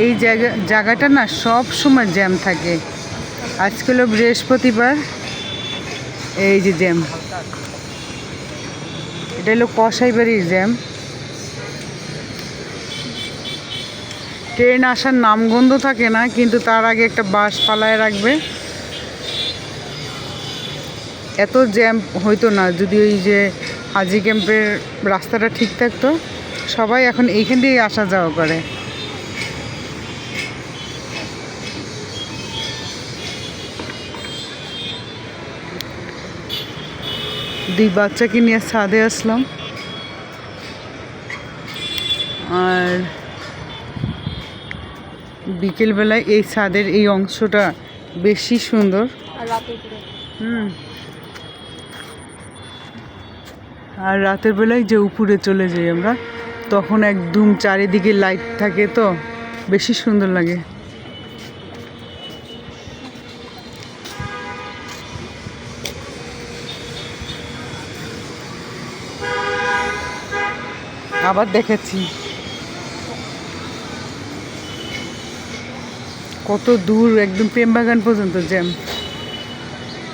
এই জায়গাটা না সব সময় জ্যাম থাকে। আজকে হলো বৃহস্পতিবার, এই যে জ্যাম, এটা হলো কসাইবাড়ির জ্যাম। ট্রেন আসার নামগন্ধ থাকে না, কিন্তু তার আগে একটা বাস পালায় রাখবে। এত জ্যাম হইতো না যদি ওই যে হাজি ক্যাম্পের রাস্তাটা ঠিক থাকতো। সবাই এখন এইখান দিয়েই আসা যাওয়া করে। দুই বাচ্চাকে নিয়ে ছাদে আসলাম। আর বিকেলবেলায় এই ছাদের এই অংশটা বেশি সুন্দর। আর রাতের বেলায় যে উপরে চলে যাই আমরা, তখন একদম চারিদিকে লাইট থাকে, তো বেশি সুন্দর লাগে। আবার দেখাচ্ছি কত দূর, একদম প্রেমবাগান পর্যন্ত জ্যাম।